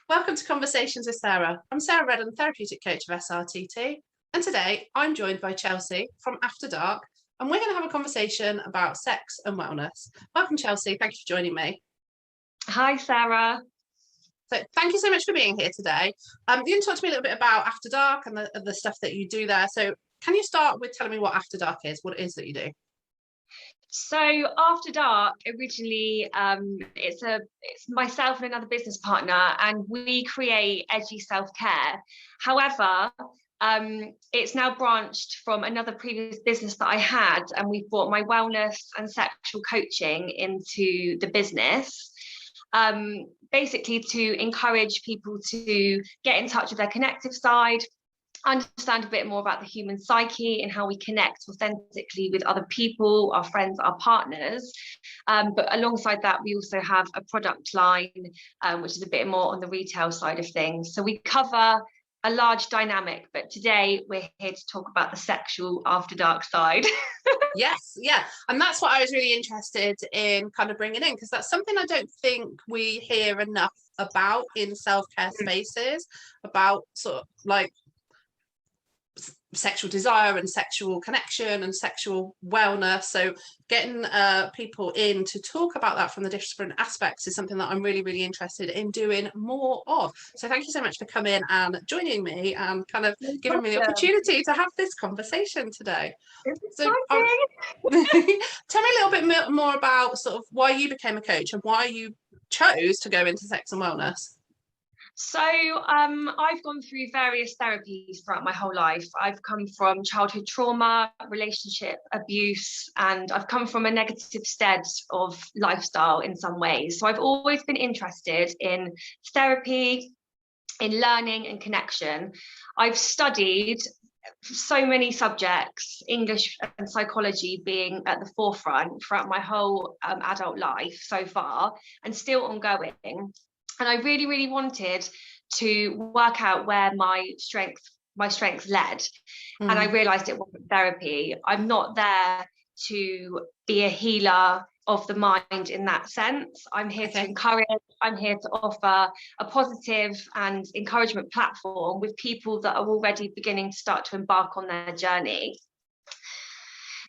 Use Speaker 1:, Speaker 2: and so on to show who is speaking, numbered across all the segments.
Speaker 1: Welcome to Conversations with Sarah. I'm Sarah Reddan, therapeutic coach of SRTT, and today I'm joined by Chelsea from After Dark, and we're going to have a conversation about sex and wellness. Welcome, Chelsea. Thank you for joining me.
Speaker 2: Hi, Sarah.
Speaker 1: So thank you so much for being here today. You can talk to me a little bit about After Dark and the stuff that you do there. So can you start with telling me what After Dark is, what it is that you do?
Speaker 2: So After Dark, originally, it's myself and another business partner, and we create edgy self-care. However, it's now branched from another previous business that I had, and we've brought my wellness and sexual coaching into the business. Basically to encourage people to get in touch with their connective side, understand a bit more about the human psyche and how we connect authentically with other people, our friends, our partners. But alongside that, we also have a product line, which is a bit more on the retail side of things. So we cover a large dynamic, but today we're here to talk about the sexual After Dark side.
Speaker 1: Yes, yeah. And that's what I was really interested in kind of bringing in, because that's something I don't think we hear enough about in self-care spaces, about sort of like sexual desire and sexual connection and sexual wellness. So getting people in to talk about that from the different aspects is something that I'm really, really interested in doing more of. So thank you so much for coming and joining me and kind of giving me the opportunity to have this conversation today. So tell me a little bit more about sort of why you became a coach and why you chose to go into sex and wellness.
Speaker 2: So I've gone through various therapies throughout my whole life. I've come from childhood trauma, relationship abuse, and I've come from a negative stead of lifestyle in some ways. So I've always been interested in therapy, in learning and connection. I've studied so many subjects, English and psychology being at the forefront throughout my whole adult life so far, and still ongoing. And I really, really wanted to work out where my strengths led. And I realized it wasn't therapy. I'm not there to be a healer of the mind in that sense. I'm here to encourage, I'm here to offer a positive and encouragement platform with people that are already beginning to start to embark on their journey.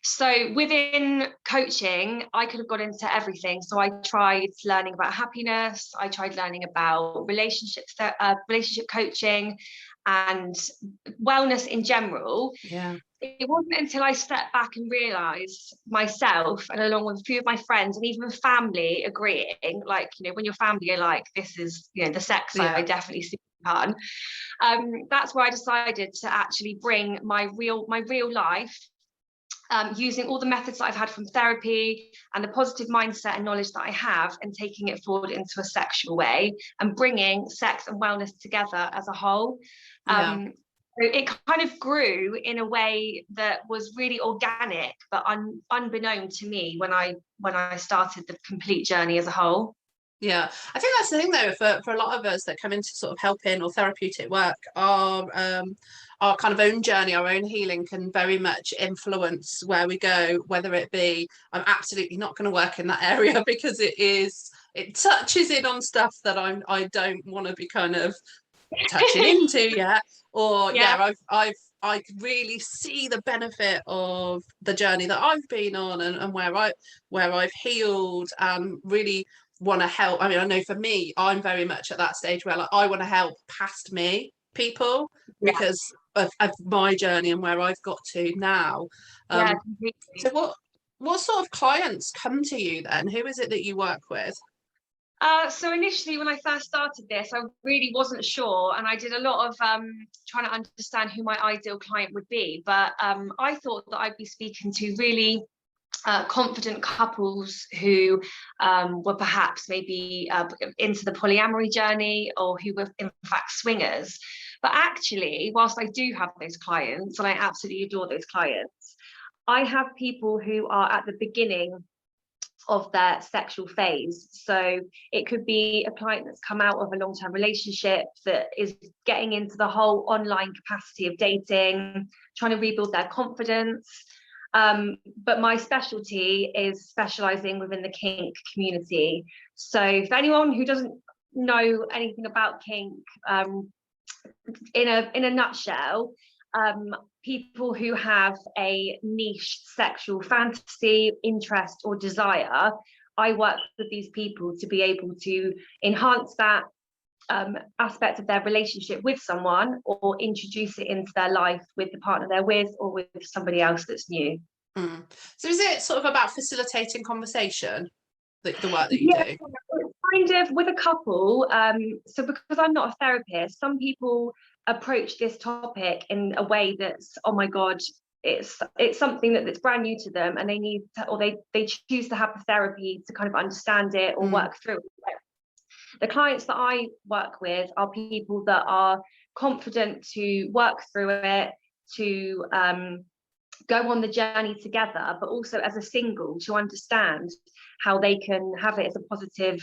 Speaker 2: So within coaching, I could have got into everything. So I tried learning about happiness. I tried learning about relationship coaching and wellness in general.
Speaker 1: Yeah.
Speaker 2: It wasn't until I stepped back and realized myself, and along with a few of my friends and even family agreeing, like, you know, when your family are like, this is, you know, the sex side, I definitely see fun. That's where I decided to actually bring my real life, using all the methods that I've had from therapy and the positive mindset and knowledge that I have, and taking it forward into a sexual way and bringing sex and wellness together as a whole. It kind of grew in a way that was really organic, but unbeknown to me when I started the complete journey as a whole.
Speaker 1: Yeah, I think that's the thing though, for a lot of us that come into sort of helping or therapeutic work, our kind of own journey, our own healing can very much influence where we go, whether it be, I'm absolutely not going to work in that area because it touches in on stuff that I don't want to be kind of touching into yet, or I really see the benefit of the journey that I've been on and where I've healed and really want to help. I mean, I know for me, I'm very much at that stage where like, I want to help past me people because of my journey and where I've got to now. So what sort of clients come to you then? Who is it that you work with?
Speaker 2: So initially, when I first started this, I really wasn't sure, and I did a lot of trying to understand who my ideal client would be. But I thought that I'd be speaking to really confident couples who were perhaps maybe into the polyamory journey, or who were in fact swingers. But actually, whilst I do have those clients, and I absolutely adore those clients, I have people who are at the beginning of their sexual phase. So it could be a client that's come out of a long-term relationship that is getting into the whole online capacity of dating, trying to rebuild their confidence. But my specialty is specializing within the kink community. So for anyone who doesn't know anything about kink, in a nutshell, people who have a niche sexual fantasy, interest, or desire, I work with these people to be able to enhance that aspect of their relationship with someone, or introduce it into their life with the partner they're with, or with somebody else that's new.
Speaker 1: So is it sort of about facilitating conversation, the work that you
Speaker 2: Yeah,
Speaker 1: do?
Speaker 2: kind of with a couple. So because I'm not a therapist, some people approach this topic in a way that's, oh my God, it's something that's brand new to them, and they need to, or they choose to have the therapy to kind of understand it or work through it. The clients that I work with are people that are confident to work through it, to go on the journey together, but also as a single, to understand how they can have it as a positive,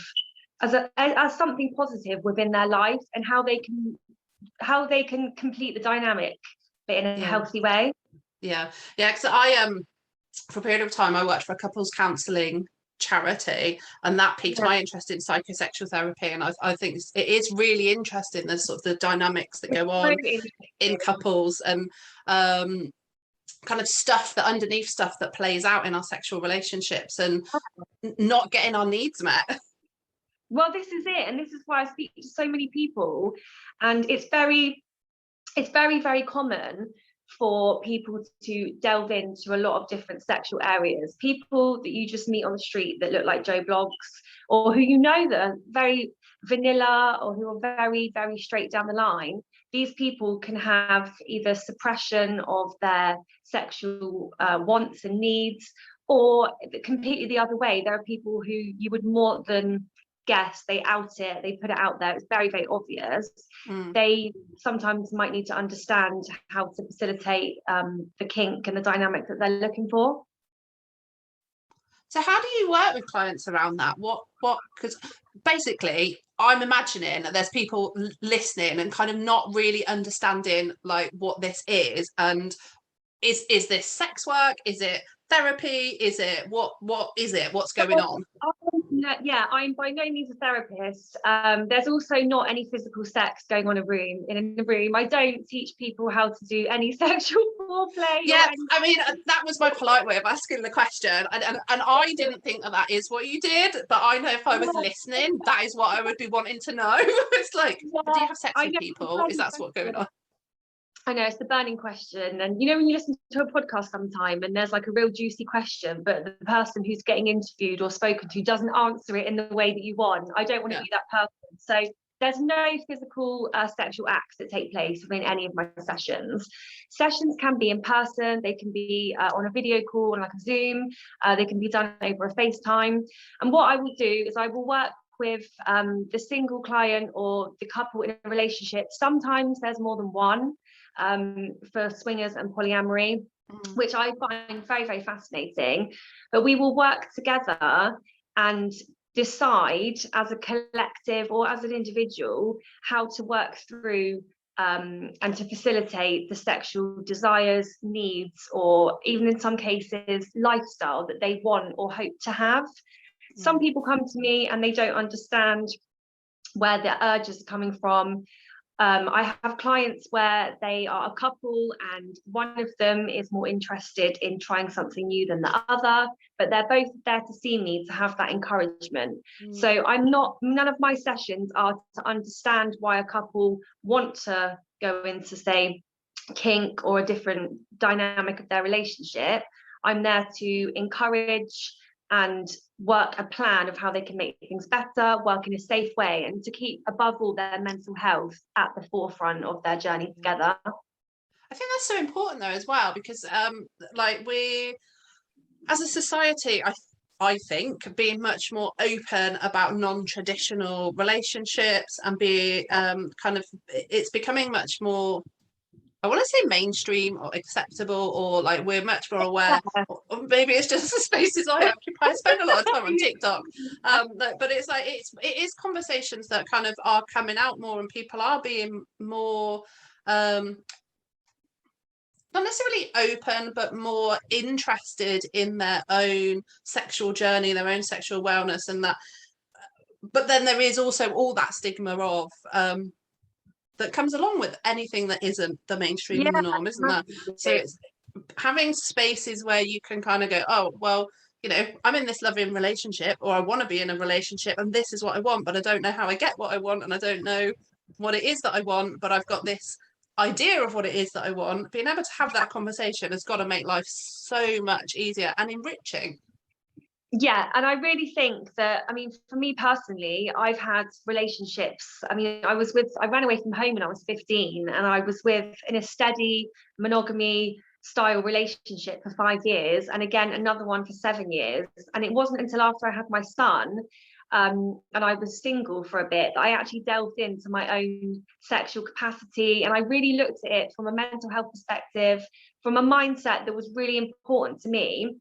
Speaker 2: as something positive within their life, and how they can complete the dynamic, but in a healthy way.
Speaker 1: Yeah, because I for a period of time I worked for a couples counselling charity, and that piqued my interest in psychosexual therapy, and I think it is really interesting, the sort of the dynamics that go on in couples, and kind of stuff that plays out in our sexual relationships, and not getting our needs met.
Speaker 2: Well, this is it, and this is why I speak to so many people, and it's very, very common for people to delve into a lot of different sexual areas. People that you just meet on the street that look like Joe Blogs, or who you know that are very vanilla, or who are very, very straight down the line. These people can have either suppression of their sexual wants and needs, or completely the other way. There are people who you would more than guess, they out it, they put it out there, it's very, very obvious. They sometimes might need to understand how to facilitate the kink and the dynamic that they're looking for.
Speaker 1: So how do you work with clients around that? What because basically I'm imagining that there's people listening and kind of not really understanding like what this is, and is this sex work, is it therapy, is it what is it, what's going on?
Speaker 2: Yeah, I'm by no means a therapist. There's also not any physical sex going on in a room. I don't teach people how to do any sexual foreplay.
Speaker 1: Yeah, I mean, that was my polite way of asking the question, and I didn't think that is what you did, but I know if I was listening, that is what I would be wanting to know. It's like, do you have sex with people? Is that what's going on?
Speaker 2: I know, it's the burning question. And you know, when you listen to a podcast sometime and there's like a real juicy question, but the person who's getting interviewed or spoken to doesn't answer it in the way that you want, I don't want to be that person. So there's no physical sexual acts that take place within any of my sessions. Sessions can be in person, they can be on a video call, on like a Zoom, they can be done over a FaceTime. And what I will do is I will work with the single client or the couple in a relationship. Sometimes there's more than one, for swingers and polyamory, which I find very, very fascinating. But we will work together and decide as a collective or as an individual how to work through and to facilitate the sexual desires, needs, or even in some cases lifestyle that they want or hope to have. Some people come to me and they don't understand where the urges are coming from. I have clients where they are a couple and one of them is more interested in trying something new than the other, but they're both there to see me to have that encouragement. So none of my sessions are to understand why a couple want to go into, say, kink or a different dynamic of their relationship. I'm there to encourage and work a plan of how they can make things better, work in a safe way, and to keep, above all, their mental health at the forefront of their journey together.
Speaker 1: I think that's so important though as well, because like we as a society, I think being much more open about non-traditional relationships and be kind of, it's becoming much more, I want to say mainstream or acceptable, or like we're much more aware, or maybe it's just the spaces I occupy. I spend a lot of time on TikTok, but it's like it is conversations that kind of are coming out more, and people are being more not necessarily open, but more interested in their own sexual journey, their own sexual wellness, and that but then there is also all that stigma of that comes along with anything that isn't the mainstream and the norm, isn't there? So it's having spaces where you can kind of go, oh, well, you know, I'm in this loving relationship, or I want to be in a relationship, and this is what I want, but I don't know how I get what I want, and I don't know what it is that I want, but I've got this idea of what it is that I want. Being able to have that conversation has got to make life so much easier and enriching.
Speaker 2: Yeah, and I really think that, I mean, for me personally, I've had relationships. I mean, I ran away from home when I was 15, and I was in a steady monogamy style relationship for 5 years, and again another one for 7 years. And it wasn't until after I had my son, and I was single for a bit, that I actually delved into my own sexual capacity, and I really looked at it from a mental health perspective, from a mindset that was really important to me.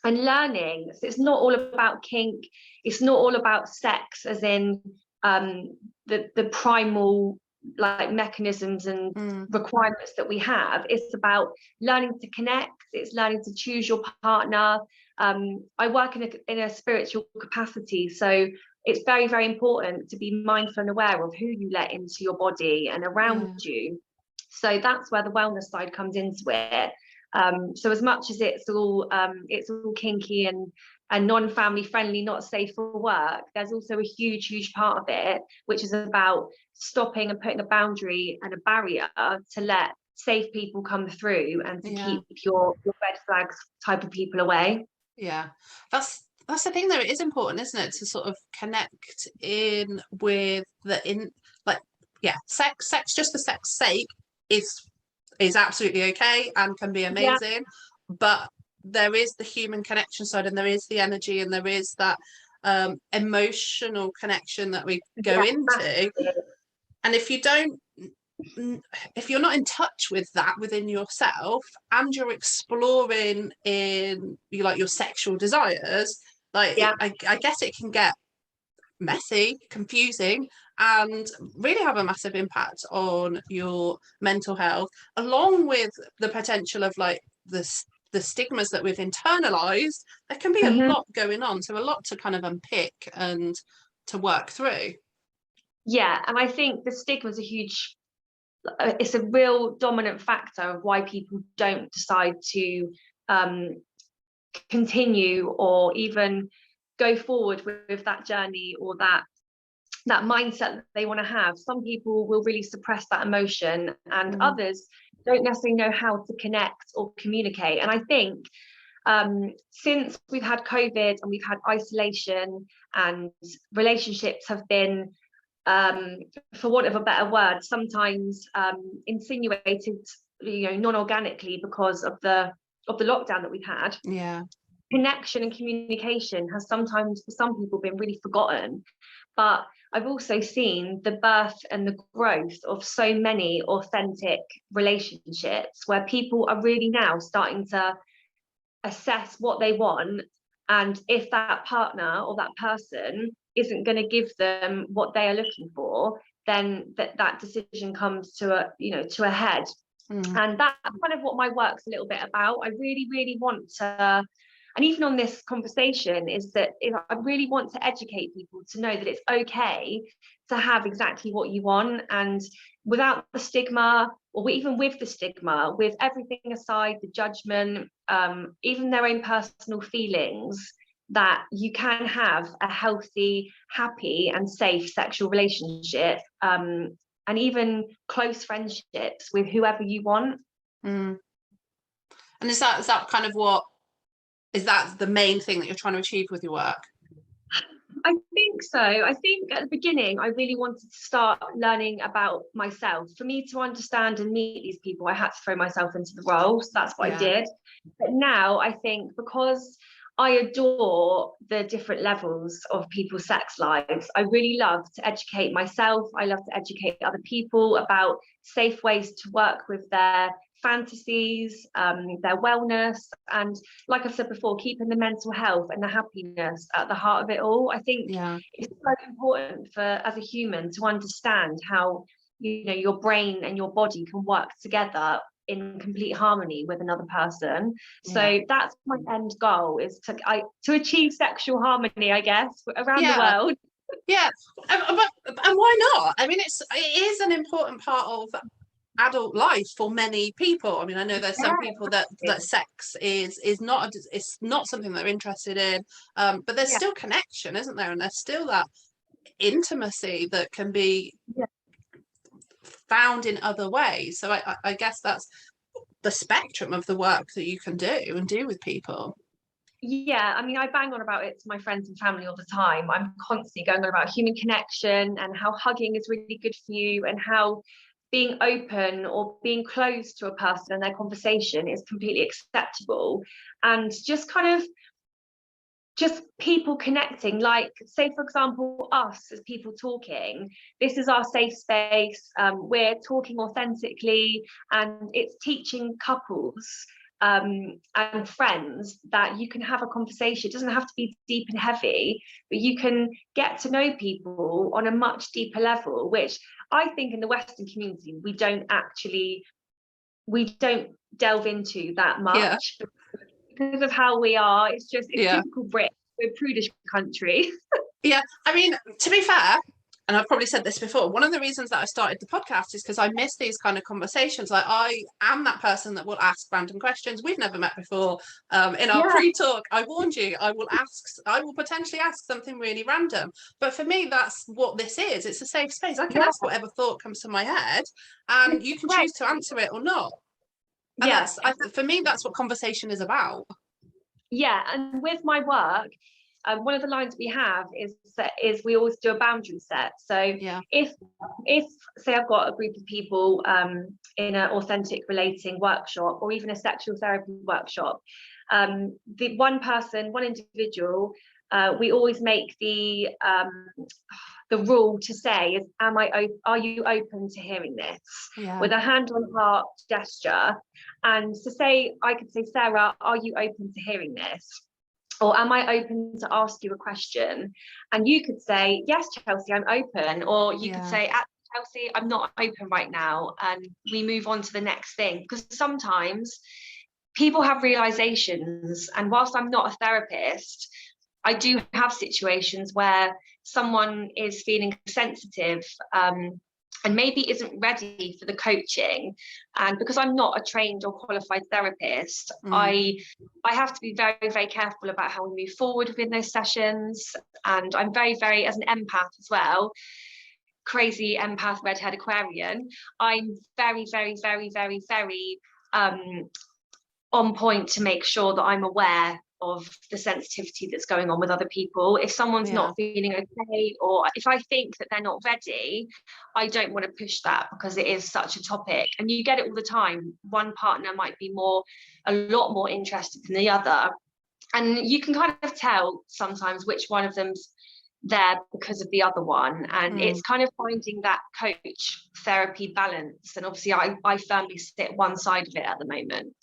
Speaker 2: And learning, so it's not all about kink, it's not all about sex as in the primal like mechanisms and requirements that we have. It's about learning to connect, it's learning to choose your partner. I work in a spiritual capacity, so it's very, very important to be mindful and aware of who you let into your body and around you. So that's where the wellness side comes into it. So as much as it's all kinky and non-family friendly, not safe for work, there's also a huge part of it which is about stopping and putting a boundary and a barrier to let safe people come through, and to keep your red flags type of people away.
Speaker 1: That's the thing though, it is important, isn't it, to sort of connect in with sex just for sex sake is absolutely okay and can be amazing, but there is the human connection side, and there is the energy, and there is that emotional connection that we go into. And if you're not in touch with that within yourself, and you're exploring in your sexual desires, I guess it can get messy, confusing, and really have a massive impact on your mental health, along with the potential of the stigmas that we've internalized. There can be a lot going on, so a lot to kind of unpick and to work through.
Speaker 2: And I think the stigma is it's a real dominant factor of why people don't decide to continue or even go forward with that journey or that mindset that they want to have. Some people will really suppress that emotion, and others don't necessarily know how to connect or communicate. And I think since we've had COVID and we've had isolation, and relationships have been, for want of a better word, sometimes insinuated, non-organically because of the lockdown that we've had. Connection and communication has sometimes for some people been really forgotten. But I've also seen the birth and the growth of so many authentic relationships where people are really now starting to assess what they want, and if that partner or that person isn't going to give them what they are looking for, then that decision comes to a head. And that's kind of what my work's a little bit about. I really, really want to, and even on this conversation, is that I really want to educate people to know that it's okay to have exactly what you want, and without the stigma, or even with the stigma, with everything aside, the judgment, even their own personal feelings, that you can have a healthy, happy and safe sexual relationship, and even close friendships with whoever you want.
Speaker 1: And is that kind of is that the main thing that you're trying to achieve with your work?
Speaker 2: I think so. I think at the beginning, I really wanted to start learning about myself. For me to understand and meet these people, I had to throw myself into the role. So that's what I did. But now I think, because I adore the different levels of people's sex lives, I really love to educate myself. I love to educate other people about safe ways to work with their fantasies, their wellness, and like I've said before, keeping the mental health and the happiness at the heart of it all. I think it's so important as a human to understand how your brain and your body can work together in complete harmony with another person. So that's my end goal, is to achieve sexual harmony, I guess, around the world.
Speaker 1: Yeah, and why not? I mean, it is an important part of adult life for many people. I mean, I know there's some people that sex is not it's not something they're interested in, but there's still connection, isn't there? And there's still that intimacy that can be found in other ways. So I guess that's the spectrum of the work that you can do with people.
Speaker 2: Yeah, I mean, I bang on about it to my friends and family all the time. I'm constantly going on about human connection and how hugging is really good for you, and how being open or being closed to a person and their conversation is completely acceptable. And just people connecting, like, say for example, us as people talking, this is our safe space, we're talking authentically, and it's teaching couples and friends that you can have a conversation. It doesn't have to be deep and heavy, but you can get to know people on a much deeper level, which I think in the Western community we don't delve into that much. Yeah. Because of how we are, it's typical Brit. We're a prudish country.
Speaker 1: Yeah, I mean, to be fair, and I've probably said this before, one of the reasons that I started the podcast is because I miss these kind of conversations. Like, I am that person that will ask random questions. We've never met before. In our pre-talk, I warned you, I will potentially ask something really random. But for me, that's what this is. It's a safe space. I can ask whatever thought comes to my head, and you can choose to answer it or not. And that's, for me, that's what conversation is about.
Speaker 2: Yeah, and with my work, one of the lines we have is we always do a boundary set. So if say I've got a group of people in an authentic relating workshop, or even a sexual therapy workshop, the one individual, we always make the rule to say is, are you open to hearing this? With a hand on heart gesture. And to say, I could say, Sarah, are you open to hearing this? Or am I open to ask you a question? And you could say, yes, Chelsea, I'm open. Or you could say, Chelsea, I'm not open right now. And we move on to the next thing. Because sometimes people have realizations. And whilst I'm not a therapist, I do have situations where someone is feeling sensitive and maybe isn't ready for the coaching. And because I'm not a trained or qualified therapist, I have to be very, very careful about how we move forward within those sessions. And I'm very, very, as an empath as well, crazy empath, redhead Aquarian, I'm very, very, very, very, very on point to make sure that I'm aware of the sensitivity that's going on with other people. If someone's not feeling okay, or if I think that they're not ready, I don't want to push that, because it is such a topic, and you get it all the time. One partner might be a lot more interested than the other, and you can kind of tell sometimes which one of them's there because of the other one. And it's kind of finding that coach therapy balance, and obviously I firmly sit one side of it at the moment.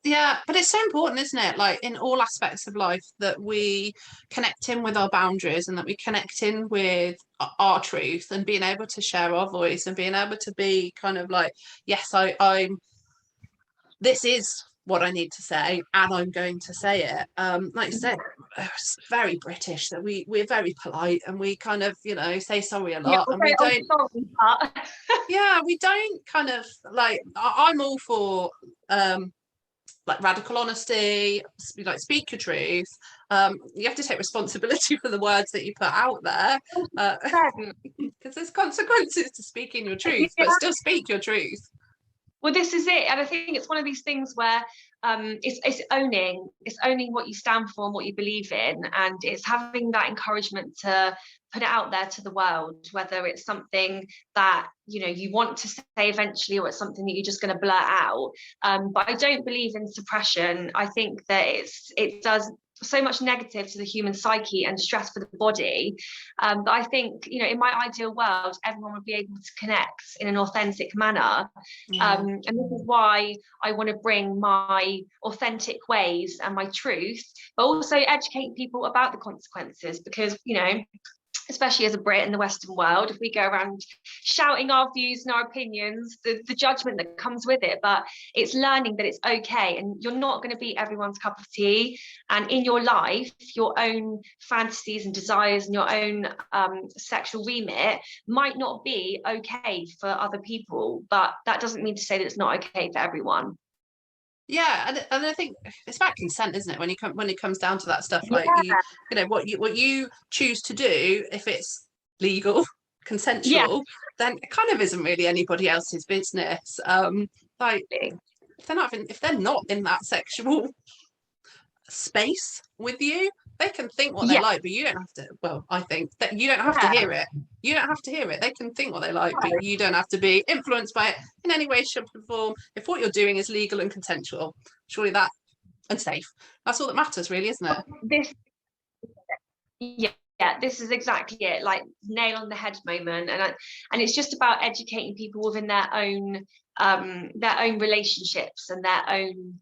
Speaker 1: Yeah, but it's so important, isn't it? Like, in all aspects of life, that we connect in with our boundaries, and that we connect in with our truth, and being able to share our voice, and being able to be kind of like, yes, I'm this is what I need to say, and I'm going to say it. Like you said, it's very British that we're very polite, and we kind of, say sorry a lot, and we don't. We don't kind of like. I'm all for like radical honesty, like speak your truth. You have to take responsibility for the words that you put out there, because there's consequences to speaking your truth, but still speak your truth.
Speaker 2: Well, this is it. And I think it's one of these things where it's owning what you stand for and what you believe in, and it's having that encouragement to put it out there to the world, whether it's something that you want to say eventually, or it's something that you're just going to blurt out. But I don't believe in suppression. I think that it does so much negative to the human psyche and stress for the body. But I think, in my ideal world, everyone would be able to connect in an authentic manner. And this is why I want to bring my authentic ways and my truth, but also educate people about the consequences, because, especially as a Brit in the Western world, if we go around shouting our views and our opinions, the judgment that comes with it. But it's learning that it's okay, and you're not going to be everyone's cup of tea. And in your life, your own fantasies and desires and your own sexual remit might not be okay for other people, but that doesn't mean to say that it's not okay for everyone.
Speaker 1: Yeah, and I think it's about consent, isn't it? When it comes down to that stuff, like
Speaker 2: Yeah.
Speaker 1: you know what you choose to do, if it's legal,
Speaker 2: Yeah.
Speaker 1: consensual, then it kind of isn't really anybody else's business. Like if they're not in that sexual space with you, they can think what they
Speaker 2: Yeah.
Speaker 1: like, but you don't have to. Well, I think that you don't have to hear it. You don't have to hear it. They can think what they like, but you don't have to be influenced by it in any way, shape, or form. If what you're doing is legal and consensual, surely that and safe. That's all that matters, really, isn't it?
Speaker 2: Yeah, this is exactly it. Like, nail on the head moment, and it's just about educating people within their own relationships and their own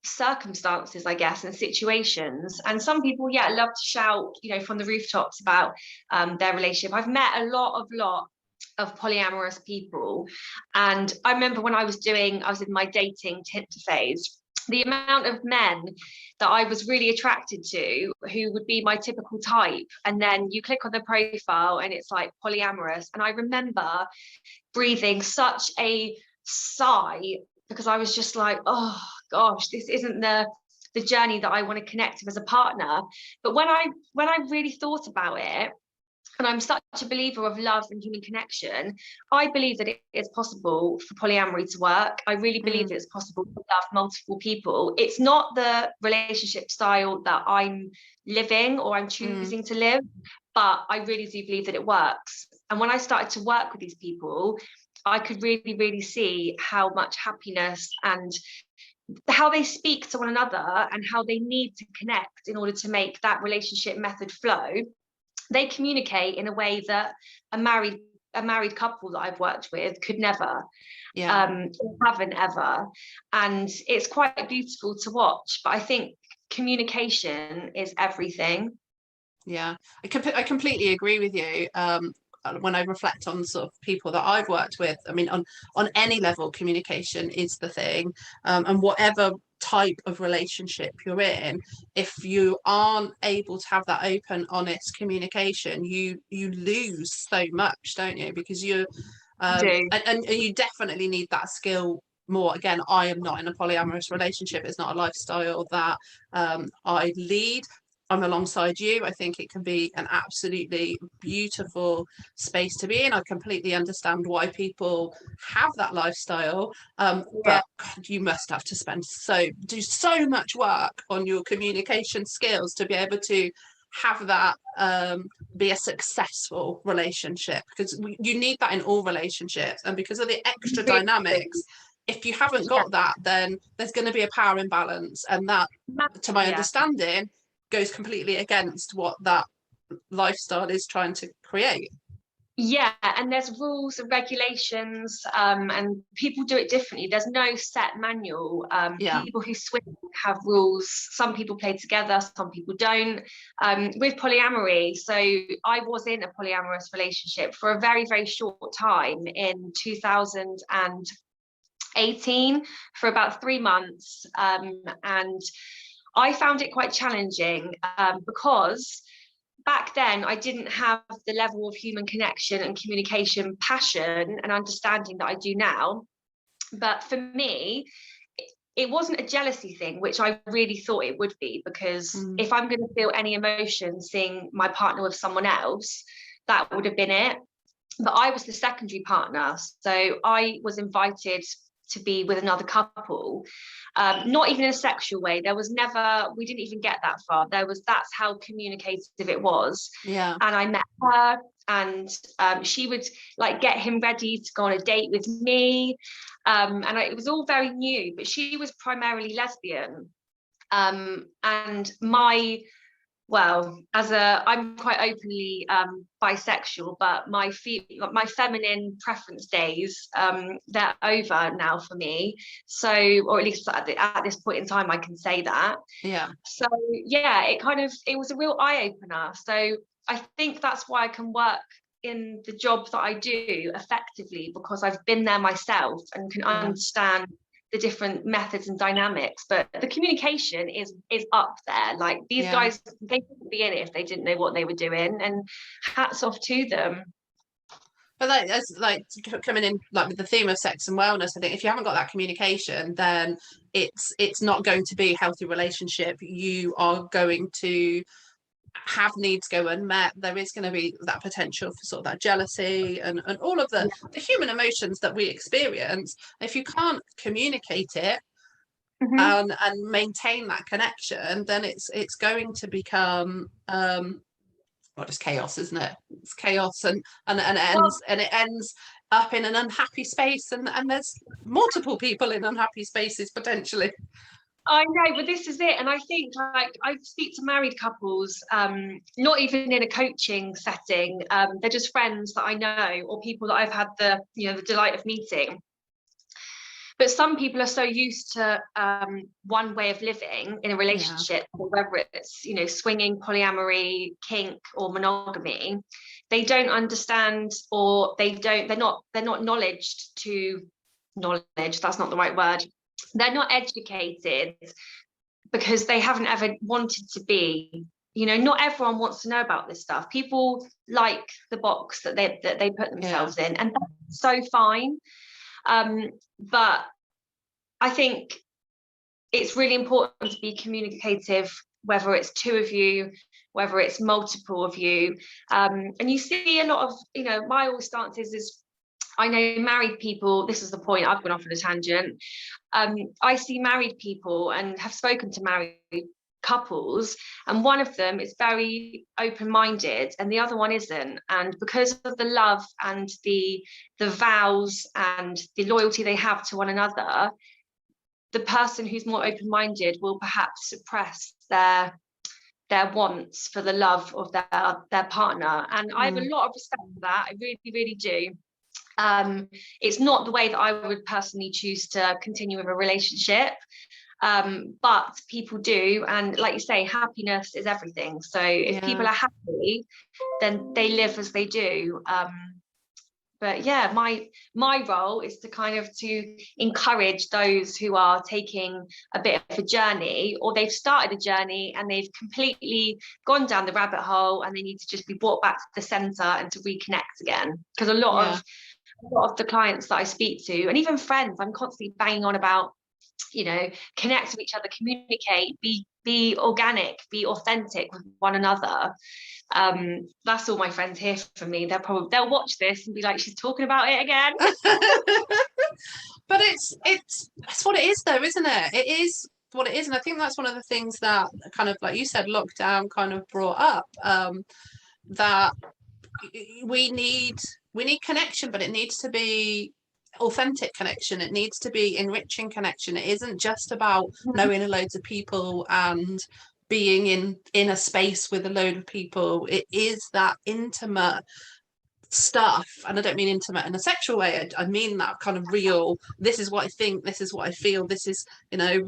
Speaker 2: circumstances, I guess, and situations. And some people, yeah, love to shout, from the rooftops about their relationship. I've met a lot of polyamorous people, and I remember when I was in my dating Tinder phase, the amount of men that I was really attracted to who would be my typical type, and then you click on their profile and it's like polyamorous, and I remember breathing such a sigh, because I was just like, oh gosh, this isn't the journey that I want to connect with as a partner. But when I really thought about it, and I'm such a believer of love and human connection, I believe that it is possible for polyamory to work. I really believe that it's possible to love multiple people. It's not the relationship style that I'm living or I'm choosing to live, but I really do believe that it works. And when I started to work with these people, I could really, really see how much happiness and how they speak to one another and how they need to connect in order to make that relationship method flow. They communicate in a way that a married couple that I've worked with could never, haven't ever. And it's quite beautiful to watch. But I think communication is everything.
Speaker 1: Yeah, I completely agree with you. When I reflect on sort of people that I've worked with, I mean, on any level, communication is the thing. And whatever type of relationship you're in, if you aren't able to have that open, honest communication, you lose so much, don't you? Because and you definitely need that skill more. Again, I am not in a polyamorous relationship. It's not a lifestyle that I lead. I'm alongside you. I think it can be an absolutely beautiful space to be in. I completely understand why people have that lifestyle, but God, you must have to do so much work on your communication skills to be able to have that be a successful relationship, because you need that in all relationships, and because of the extra dynamics, if you haven't got that, then there's going to be a power imbalance, and that, to my understanding, goes completely against what that lifestyle is trying to create.
Speaker 2: Yeah, and there's rules and regulations, and people do it differently. There's no set manual. People who swim have rules. Some people play together, some people don't. With polyamory, so I was in a polyamorous relationship for a very, very short time in 2018 for about 3 months, and I found it quite challenging because back then I didn't have the level of human connection and communication, passion and understanding that I do now. But for me, it wasn't a jealousy thing, which I really thought it would be, because if I'm going to feel any emotion seeing my partner with someone else, that would have been it. But I was the secondary partner, so I was invited to be with another couple, not even in a sexual way. We didn't even get that far. That's how communicative it was.
Speaker 1: And
Speaker 2: I met her, and she would like get him ready to go on a date with me, it was all very new, but she was primarily lesbian, and I'm quite openly bisexual, but my feminine preference days, they're over now for me. So, or at least at this point in time, I can say that.
Speaker 1: Yeah.
Speaker 2: So yeah, it was a real eye opener. So I think that's why I can work in the job that I do effectively, because I've been there myself and can understand the different methods and dynamics. But the communication is up there. Like, these guys, they wouldn't be in it if they didn't know what they were doing, and hats off to them.
Speaker 1: But like, as like coming in like with the theme of sex and wellness, I think if you haven't got that communication, then it's not going to be a healthy relationship. You are going to have needs go unmet. There is going to be that potential for sort of that jealousy and all of the human emotions that we experience. If you can't communicate it and maintain that connection, then it's going to become well, just chaos, isn't it? It's chaos, and it ends up in an unhappy space, and there's multiple people in unhappy spaces potentially.
Speaker 2: I know, but this is it. And I think, like, I speak to married couples, not even in a coaching setting. They're just friends that I know, or people that I've had the delight of meeting. But some people are so used to one way of living in a relationship, whether it's swinging, polyamory, kink, or monogamy. They don't understand, or they're not knowledge. That's not the right word. They're not educated because they haven't ever wanted to be. Not everyone wants to know about this stuff. People like the box that they put themselves in, and that's so fine. But I think it's really important to be communicative, whether it's two of you, whether it's multiple of you. And you see a lot of, my all stance is I know married people, this is the point, I've gone off on a tangent. I see married people and have spoken to married couples, and one of them is very open-minded and the other one isn't, and because of the love and the vows and the loyalty they have to one another, the person who's more open-minded will perhaps suppress their wants for the love of their partner. And I have a lot of respect for that. I really, really do. It's not the way that I would personally choose to continue with a relationship, but people do, and like you say, happiness is everything. So if people are happy, then they live as they do. But yeah, my role is to encourage those who are taking a bit of a journey, or they've started a journey and they've completely gone down the rabbit hole and they need to just be brought back to the center and to reconnect again. Because a lot of the clients that I speak to, and even friends, I'm constantly banging on about, connect with each other, communicate, be organic, be authentic with one another. That's all my friends hear from me. They'll watch this and be like, she's talking about it again.
Speaker 1: But that's what it is though, isn't it? It is what it is. And I think that's one of the things that kind of, like you said, lockdown kind of brought up, that we need connection, but it needs to be authentic connection. It needs to be enriching connection. It isn't just about knowing loads of people and being in a space with a load of people. It is that intimate stuff, and I don't mean intimate in a sexual way. I mean that kind of real, this is what I think, this is what I feel, this is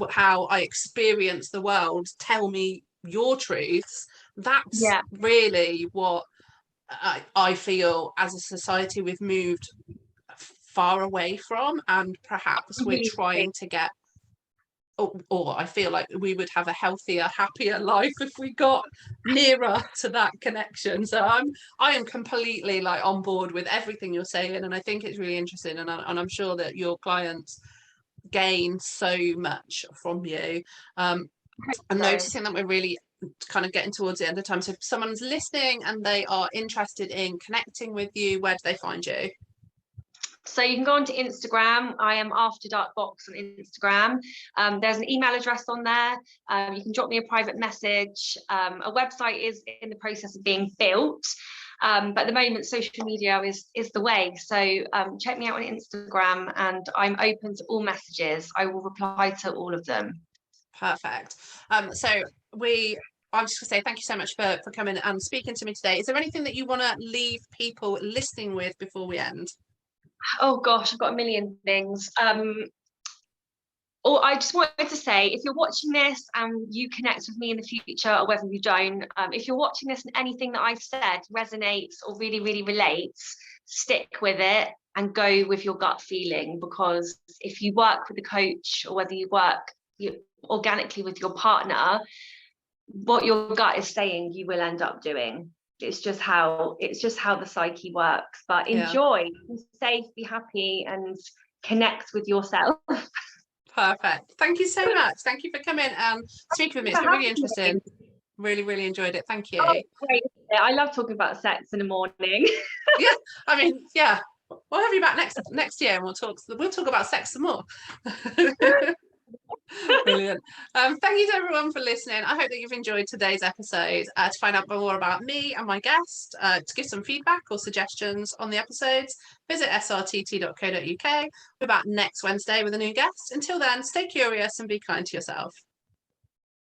Speaker 1: how I experience the world, tell me your truths. That's really what I feel as a society we've moved far away from, and perhaps we're trying to get, or I feel like we would have a healthier, happier life if we got nearer to that connection. So I am completely like on board with everything you're saying, and I think it's really interesting, and I'm sure that your clients gain so much from you. I'm noticing that we're really kind of getting towards the end of time. So if someone's listening and they are interested in connecting with you, where do they find you?
Speaker 2: So you can go onto Instagram. I am After Dark Box on Instagram. There's an email address on there. You can drop me a private message. A website is in the process of being built. But at the moment, social media is the way. So check me out on Instagram, and I'm open to all messages. I will reply to all of them.
Speaker 1: Perfect. I'm just going to say thank you so much for coming and speaking to me today. Is there anything that you want to leave people listening with before we end?
Speaker 2: Oh gosh, I've got a million things. or I just wanted to say, if you're watching this and you connect with me in the future, or whether you don't, if you're watching this and anything that I've said resonates or really, really relates, stick with it and go with your gut feeling. Because if you work with a coach, or whether you work organically with your partner, what your gut is saying, you will end up doing. It's just how the psyche works. But enjoy, be safe, be happy, and connect with yourself.
Speaker 1: Perfect. Thank you so much. Thank you for coming and speaking with me. It's been really interesting. Really, really enjoyed it. Thank you.
Speaker 2: Oh, great. I love talking about sex in the morning.
Speaker 1: Yeah, I mean, yeah. We'll have you back next year, and we'll talk about sex some more. Brilliant. Thank you to everyone for listening. I hope that you've enjoyed today's episode. To find out more about me and my guest, to give some feedback or suggestions on the episodes, visit srtt.co.uk. We're back next Wednesday with a new guest. Until then, stay curious and be kind to yourself.